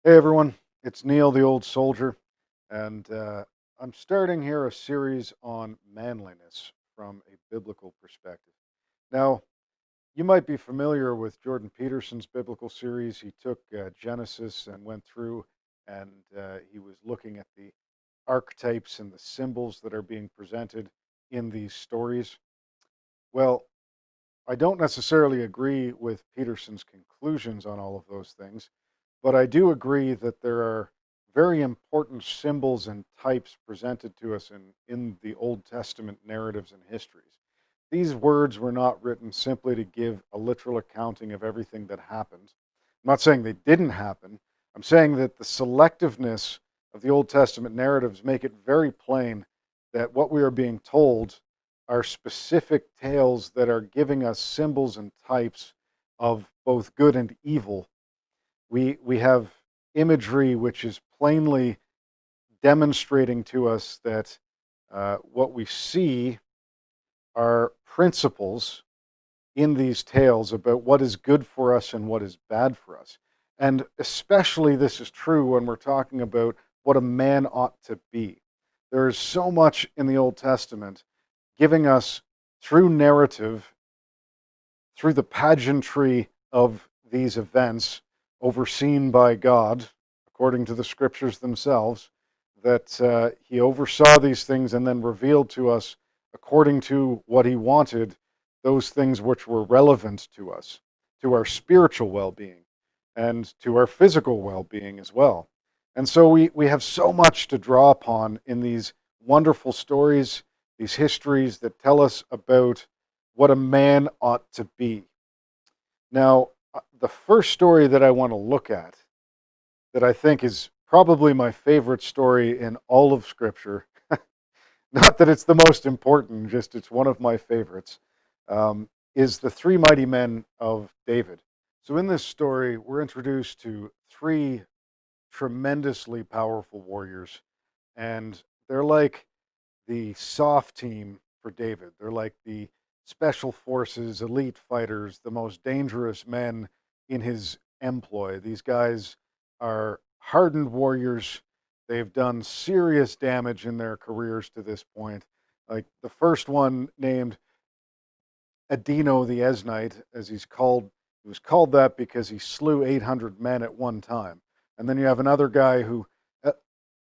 Hey everyone, it's Neil, the old soldier, and I'm starting here a series on manliness from a biblical perspective. Now, you might be familiar with Jordan Peterson's biblical series. He took Genesis and went through, and he was looking at the archetypes and the symbols that are being presented in these stories. Well, I don't necessarily agree with Peterson's conclusions on all of those things, but I do agree that there are very important symbols and types presented to us in the Old Testament narratives and histories. These words were not written simply to give a literal accounting of everything that happened. I'm not saying they didn't happen. I'm saying that the selectiveness of the Old Testament narratives make it very plain that what we are being told are specific tales that are giving us symbols and types of both good and evil. We have imagery which is plainly demonstrating to us that what we see are principles in these tales about what is good for us and what is bad for us. And especially this is true when we're talking about what a man ought to be. There is so much in the Old Testament giving us through narrative, through the pageantry of these events overseen by God, according to the scriptures themselves, that he oversaw these things and then revealed to us, according to what he wanted, those things which were relevant to us, to our spiritual well being, and to our physical well being as well. And so we have so much to draw upon in these wonderful stories, these histories that tell us about what a man ought to be. Now, the first story that I want to look at, that I think is probably my favorite story in all of Scripture, not that it's the most important, just it's one of my favorites, is the three mighty men of David. So, in this story, we're introduced to three tremendously powerful warriors, and they're like the soft team for David. They're like the special forces, elite fighters, the most dangerous men in his employ. These guys are hardened warriors. They've done serious damage in their careers to this point. Like the first one named Adino the Esnite, as he's called, he was called that because he slew 800 men at one time. And then you have another guy who, E-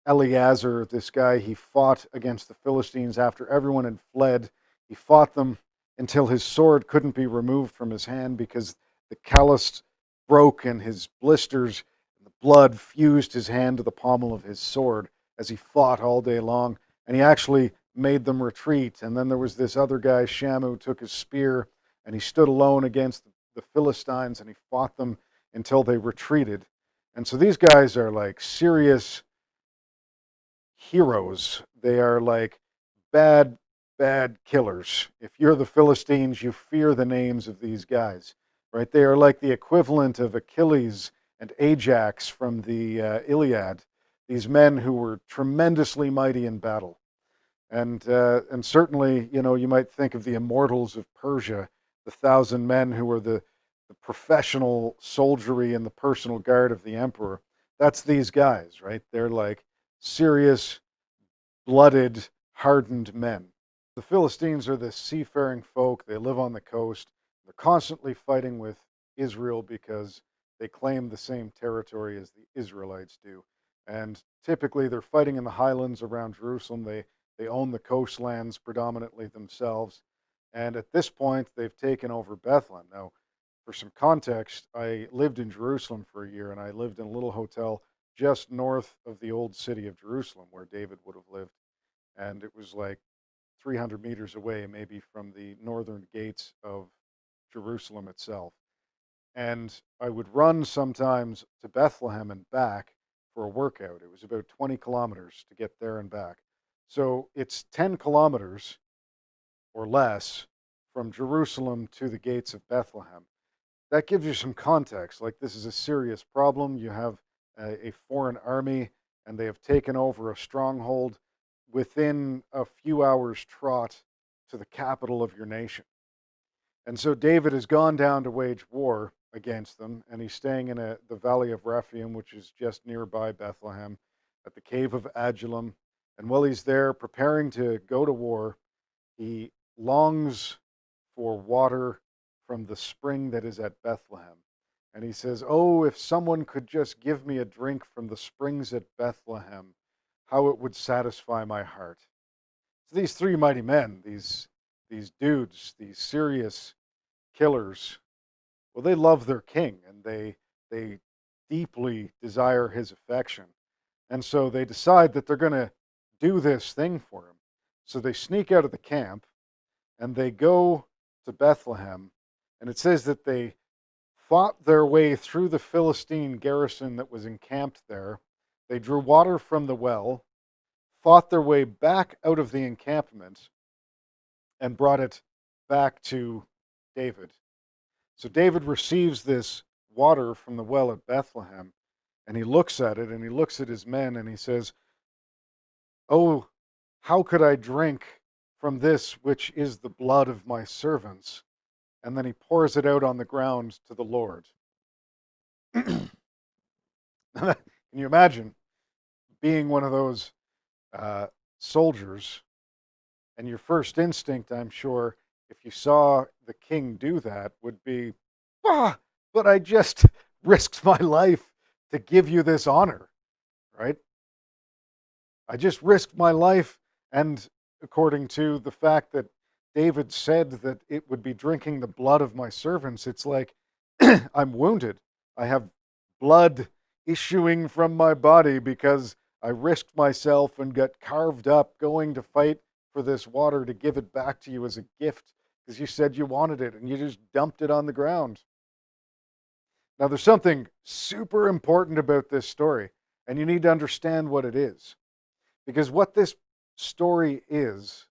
Eleazar, this guy, he fought against the Philistines after everyone had fled. He fought them until his sword couldn't be removed from his hand because the callus broke and his blisters, the blood fused his hand to the pommel of his sword as he fought all day long. And he actually made them retreat. And then there was this other guy, Shamu, took his spear and he stood alone against the Philistines and he fought them until they retreated. And so these guys are like serious heroes. They are like bad, bad killers. If you're the Philistines, you fear the names of these guys, right? They are like the equivalent of Achilles and Ajax from the Iliad, these men who were tremendously mighty in battle. And certainly, you know, you might think of the immortals of Persia, the thousand men who were the professional soldiery and the personal guard of the emperor. That's these guys, right? They're like serious, blooded, hardened men. The Philistines are this seafaring folk. They live on the coast. They're constantly fighting with Israel because they claim the same territory as the Israelites do. And typically they're fighting in the highlands around Jerusalem. They own the coastlands predominantly themselves. And at this point, they've taken over Bethlehem. Now, for some context, I lived in Jerusalem for a year and I lived in a little hotel just north of the old city of Jerusalem where David would have lived. And it was like 300 meters away, maybe from the northern gates of Jerusalem itself. And I would run sometimes to Bethlehem and back for a workout. It was about 20 kilometers to get there and back. So it's 10 kilometers or less from Jerusalem to the gates of Bethlehem. That gives you some context. Like, this is a serious problem. You have a foreign army, and they have taken over a stronghold within a few hours' trot to the capital of your nation. And so David has gone down to wage war, against them, and he's staying in the Valley of Rephaim, which is just nearby Bethlehem, at the cave of Adullam. And while he's there preparing to go to war, he longs for water from the spring that is at Bethlehem. And he says, "Oh, if someone could just give me a drink from the springs at Bethlehem, how it would satisfy my heart." So these three mighty men, these dudes, these serious killers, well, they love their king, and they deeply desire his affection. And so they decide that they're going to do this thing for him. So they sneak out of the camp and they go to Bethlehem. And it says that they fought their way through the Philistine garrison that was encamped there. They drew water from the well, fought their way back out of the encampment, and brought it back to David. So David receives this water from the well at Bethlehem, and he looks at it, and he looks at his men, and he says, "Oh, how could I drink from this which is the blood of my servants?" And then he pours it out on the ground to the Lord. Can you imagine being one of those uh, soldiers, and your first instinct, I'm sure, if you saw the king do that, would be, "Ah, but I just risked my life to give you this honor, right? I just risked my life." And according to the fact that David said that it would be drinking the blood of my servants, it's like I'm wounded. I have blood issuing from my body because I risked myself and got carved up going to fight for this water to give it back to you as a gift because you said you wanted it and you just dumped it on the ground. Now, there's something super important about this story, and you need to understand what it is. Because what this story is,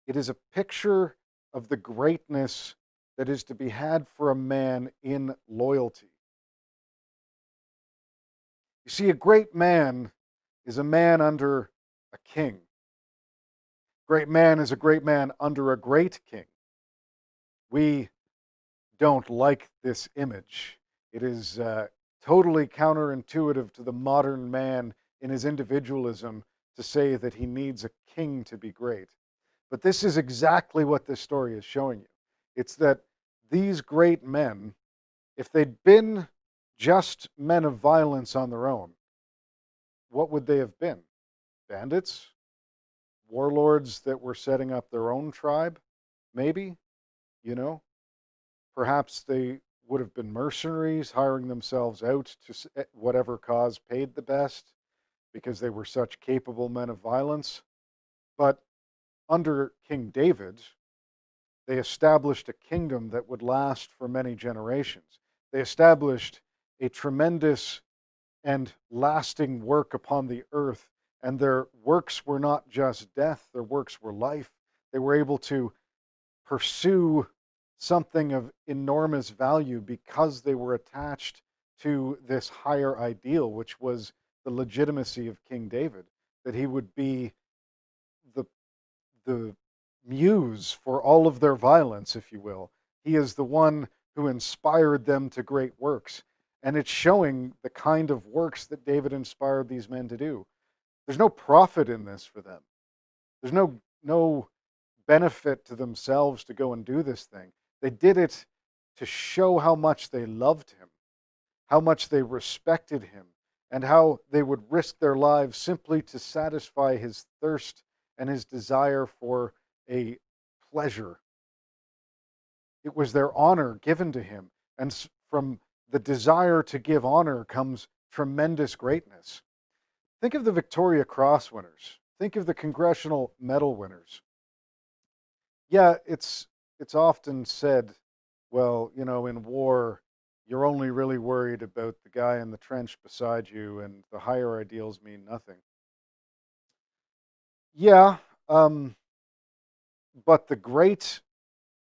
it is a picture of the greatness that is to be had for a man in loyalty. You see, a great man is a man under a king. Great man is a great man under a great king. We don't like this image. It is totally counterintuitive to the modern man in his individualism to say that he needs a king to be great. But this is exactly what this story is showing you. It's that these great men, if they'd been just men of violence on their own, what would they have been? Bandits? Warlords that were setting up their own tribe? Maybe, you know? Perhaps they would have been mercenaries hiring themselves out to whatever cause paid the best because they were such capable men of violence. But under King David, they established a kingdom that would last for many generations. They established a tremendous and lasting work upon the earth, and their works were not just death, their works were life. They were able to pursue something of enormous value because they were attached to this higher ideal, which was the legitimacy of King David, that he would be the the muse for all of their violence, if you will. He is the one who inspired them to great works. And it's showing the kind of works that David inspired these men to do. There's no profit in this for them. There's no benefit to themselves to go and do this thing. They did it to show how much they loved him, how much they respected him, and how they would risk their lives simply to satisfy his thirst and his desire for a pleasure. It was their honor given to him. And from the desire to give honor comes tremendous greatness. Think of the Victoria Cross winners. Think of the Congressional Medal winners. Yeah, it's often said, well, in war, you're only really worried about the guy in the trench beside you, and the higher ideals mean nothing. Yeah, but the great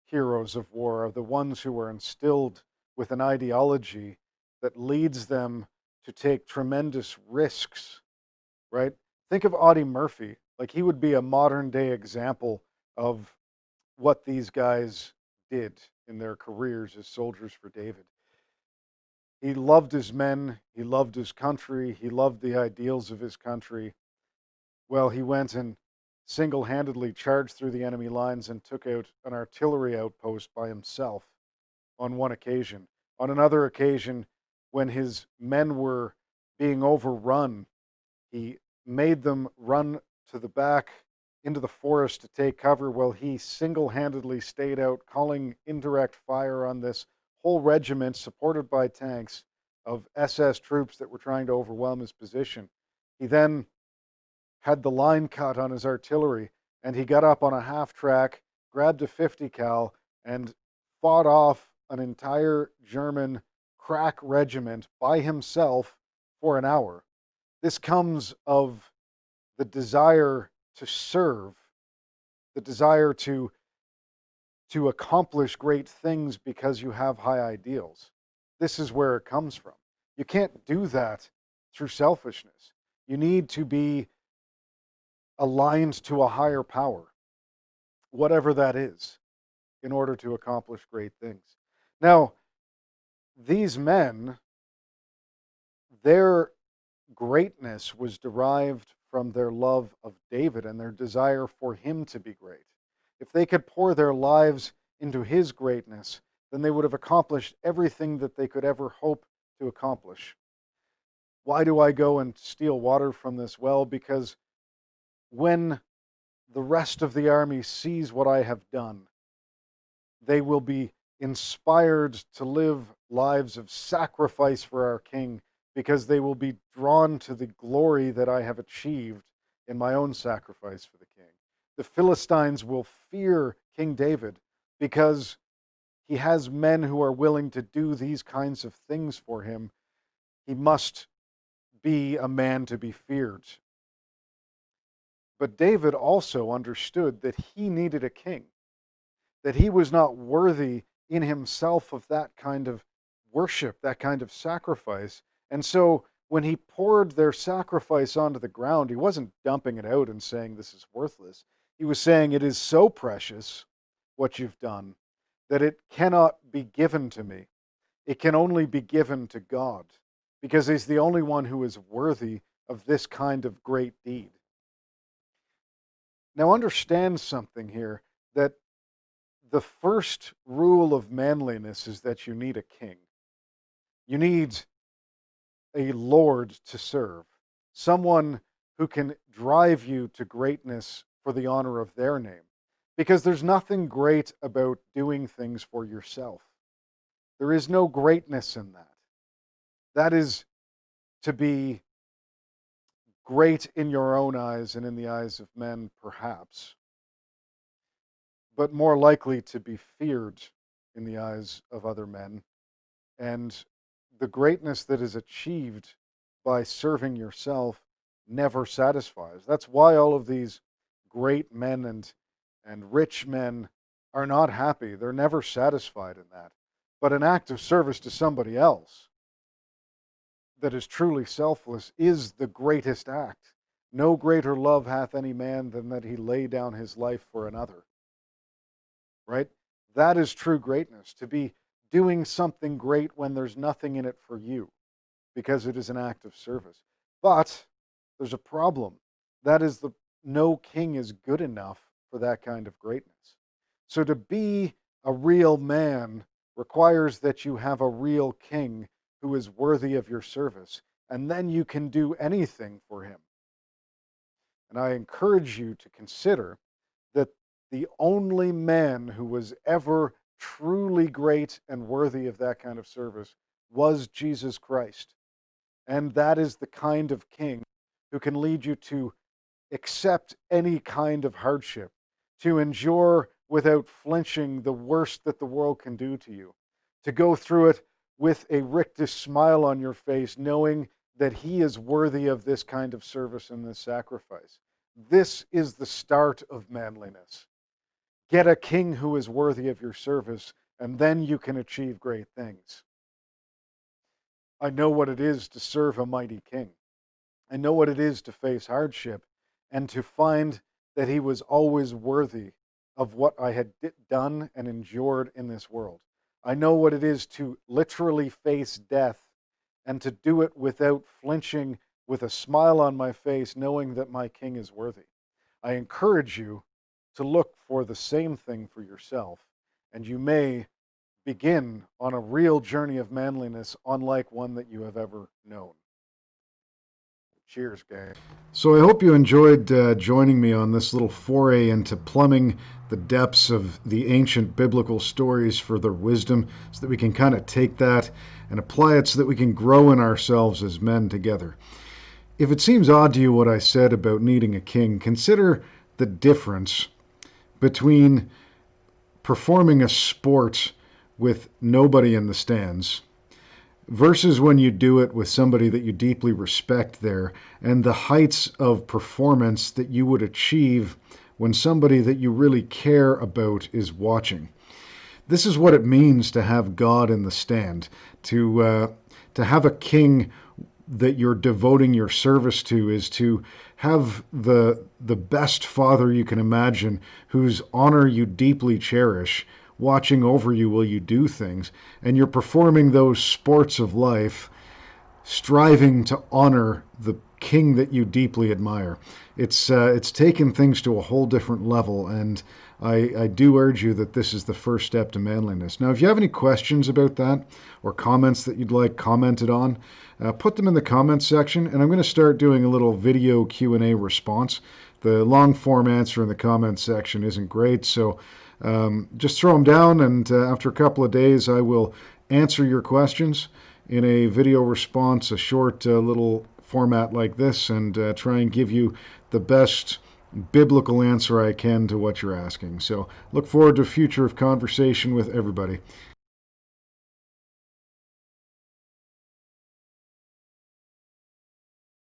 heroes of war are the ones who are instilled with an ideology that leads them to take tremendous risks, right? Think of Audie Murphy. Like, he would be a modern day example of what these guys did in their careers as soldiers for David. He loved his men, he loved his country, he loved the ideals of his country. Well, he went and single handedly charged through the enemy lines and took out an artillery outpost by himself on one occasion. On another occasion, when his men were being overrun, he made them run to the back into the forest to take cover while he single handedly stayed out, calling indirect fire on this whole regiment, supported by tanks of SS troops that were trying to overwhelm his position. He then had the line cut on his artillery, and he got up on a half track, grabbed a 50 cal, and fought off an entire German crack regiment by himself for an hour. This comes of the desire to serve, the desire to accomplish great things because you have high ideals. This is where it comes from. You can't do that through selfishness. You need to be aligned to a higher power, whatever that is, in order to accomplish great things. Now, these men, their greatness was derived from their love of David and their desire for him to be great. If they could pour their lives into his greatness, then they would have accomplished everything that they could ever hope to accomplish. Why do I go and steal water from this well? Because when the rest of the army sees what I have done, they will be inspired to live lives of sacrifice for our king, because they will be drawn to the glory that I have achieved in my own sacrifice for the king. The Philistines will fear King David because he has men who are willing to do these kinds of things for him. He must be a man to be feared. But David also understood that he needed a king, that he was not worthy in himself of that kind of worship, that kind of sacrifice. And so when he poured their sacrifice onto the ground, he wasn't dumping it out and saying, "This is worthless." He was saying, "It is so precious what you've done that it cannot be given to me. It can only be given to God, because he's the only one who is worthy of this kind of great deed." Now, understand something here, that the first rule of manliness is that you need a king. You need a lord to serve, someone who can drive you to greatness for the honor of their name. Because there's nothing great about doing things for yourself. There is no greatness in that. That is to be great in your own eyes and in the eyes of men, perhaps, but more likely to be feared in the eyes of other men. And the greatness that is achieved by serving yourself never satisfies. That's why all of these great men and rich men are not happy. They're never satisfied in that. But an act of service to somebody else that is truly selfless is the greatest act. No greater love hath any man than that he lay down his life for another. Right? That is true greatness, to be doing something great when there's nothing in it for you, because it is an act of service. But there's a problem. That is, no king is good enough for that kind of greatness. So to be a real man requires that you have a real king who is worthy of your service, and then you can do anything for him. And I encourage you to consider that the only man who was ever truly great and worthy of that kind of service was Jesus Christ. And that is the kind of king who can lead you to accept any kind of hardship, to endure without flinching the worst that the world can do to you, to go through it with a rictus smile on your face, knowing that he is worthy of this kind of service and this sacrifice. This is the start of manliness. Get a king who is worthy of your service, and then you can achieve great things. I know what it is to serve a mighty king. I know what it is to face hardship and to find that he was always worthy of what I had done and endured in this world. I know what it is to literally face death and to do it without flinching, with a smile on my face, knowing that my king is worthy. I encourage you to look for the same thing for yourself, and you may begin on a real journey of manliness unlike one that you have ever known. Cheers, gang. So I hope you enjoyed joining me on this little foray into plumbing the depths of the ancient biblical stories for their wisdom, so that we can kind of take that and apply it so that we can grow in ourselves as men together. If it seems odd to you what I said about needing a king, consider the difference between performing a sport with nobody in the stands versus when you do it with somebody that you deeply respect there, and the heights of performance that you would achieve when somebody that you really care about is watching. This is what it means to have God in the stand, to have a king that you're devoting your service to, is to have the best father you can imagine, whose honor you deeply cherish, watching over you while you do things, and you're performing those sports of life, striving to honor the king that you deeply admire. It's taken things to a whole different level, and I do urge you that this is the first step to manliness. Now, if you have any questions about that or comments that you'd like commented on, put them in the comments section, and I'm going to start doing a little video Q&A response. The long form answer in the comments section isn't great, so just throw them down, and after a couple of days I will answer your questions in a video response, a short little format like this, and try and give you the best biblical answer I can to what you're asking. So look forward to a future of conversation with everybody.